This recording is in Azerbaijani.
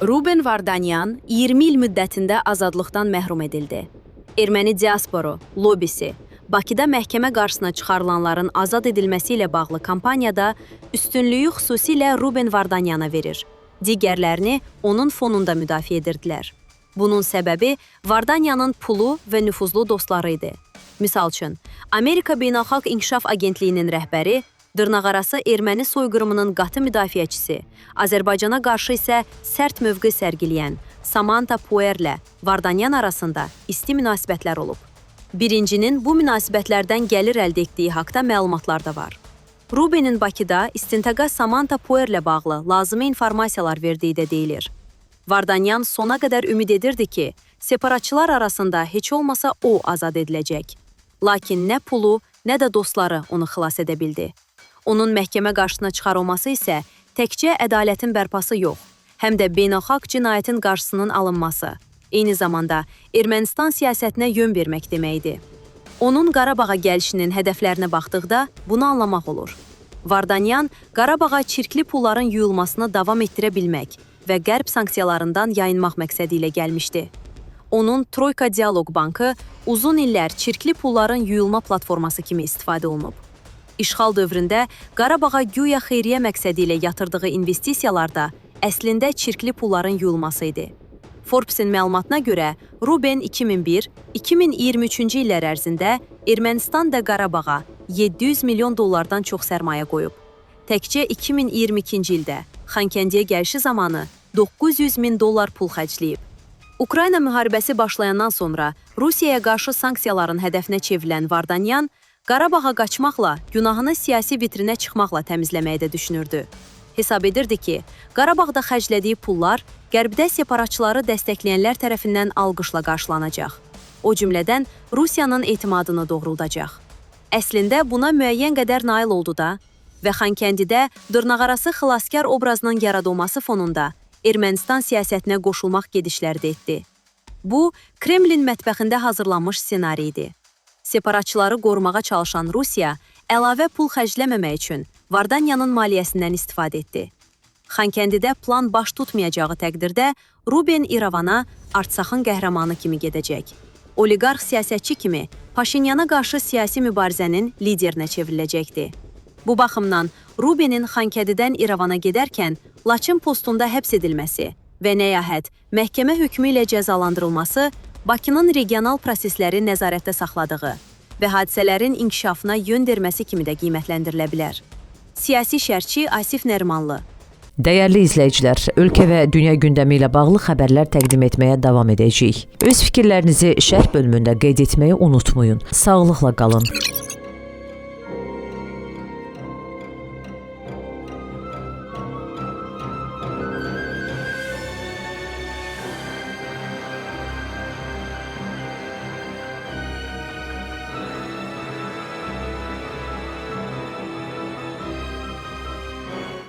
Ruben Vardanyan 20 il müddətində azadlıqdan məhrum edildi. Erməni diasporu, lobisi, Bakıda məhkəmə qarşısına çıxarılanların azad edilməsi ilə bağlı kampaniyada üstünlüyü xüsusilə Ruben Vardanyana verir. Digərlərini onun fonunda müdafiə edirdilər. Bunun səbəbi Vardanyanın pulu və nüfuzlu dostları idi. Misal üçün, Amerika Beynəlxalq İnkişaf Agentliyinin rəhbəri, dırnaqarası erməni soyqırımının qatı müdafiəçisi, Azərbaycana qarşı isə sərt mövqe sərgiləyən Samantha Powerlə Vardanyan arasında isti münasibətlər olub. Birincinin bu münasibətlərdən gəlir əldə etdiyi haqda məlumatlar da var. Rubenin Bakıda istintaqa Samantha Powerlə bağlı lazımi informasiyalar verdiyi də deyilir. Vardanyan sona qədər ümid edirdi ki, separatçılar arasında heç olmasa o azad ediləcək. Lakin nə pulu, nə də dostları onu xilas edə bildi. Onun məhkəmə qarşısına çıxarılması isə təkcə ədalətin bərpası yox, həm də beynəlxalq cinayətin qarşısının alınması, eyni zamanda Ermənistan siyasətinə yön vermək deməkdir. Onun Qarabağa gəlişinin hədəflərinə baxdıqda bunu anlamaq olur. Vardanyan Qarabağa çirkli pulların yuyulmasını davam etdirə bilmək və qərb sanksiyalarından yayınmaq məqsədi ilə gəlmişdi. Onun Troika Dialoq Bankı uzun illər çirkli pulların yuyulma platforması kimi istifadə olunub. İşğal dövründə Qarabağa güya xeyriyyə məqsədi ilə yatırdığı investisiyalarda əslində çirkli pulların yuyulması idi. Forbes-in məlumatına görə Ruben 2001-2023-cü illər ərzində Ermənistan və Qarabağa 700 milyon dollardan çox sərmayə qoyub. Təkcə 2022-ci ildə Xankəndiyə gəlişi zamanı 900 min dollar pul xərcləyib. Ukrayna müharibəsi başlayandan sonra Rusiyaya qarşı sanksiyaların hədəfinə çevrilən Vardanyan, Qarabağa qaçmaqla, günahını siyasi vitrinə çıxmaqla təmizləməyi də düşünürdü. Hesab edirdi ki, Qarabağda xərclədiyi pullar qərbdə separatçıları dəstəkləyənlər tərəfindən alqışla qarşılanacaq. O cümlədən Rusiyanın etimadını doğruldacaq. Əslində buna müəyyən qədər nail oldu da və Xankəndidə dırnaqarası xilaskar obrazının yaradılması fonunda Ermənistan siyasətinə qoşulmaq gedişləri də etdi. Bu, Kremlin mətbəxində hazırlanmış ssenari idi. Separatçıları qorumağa çalışan Rusiya əlavə pul xərcləməmək üçün Vardanyanın maliyyəsindən istifadə etdi. Xankəndidə plan baş tutmayacağı təqdirdə Ruben İrəvana Artsakın qəhrəmanı kimi gedəcək. Oliqarx siyasətçi kimi Paşinyana qarşı siyasi mübarizənin liderinə çevriləcəkdi. Bu baxımdan Rubenin Xankəndidən İrəvana gedərkən Laçın postunda həbs edilməsi və nəhayət məhkəmə hökmü ilə cəzalandırılması Bakının regional prosesləri nəzarətdə saxladığı və hadisələrin inkişafına yön verməsi kimi də qiymətləndirilə bilər. Siyasi şərhçi Asif Nərimanlı. Dəyərli izləyicilər, ölkə və dünya gündəmi ilə bağlı xəbərlər təqdim etməyə davam edəcəyik. Öz fikirlərinizi şərh bölümündə qeyd etməyi unutmayın. Sağlıqla qalın.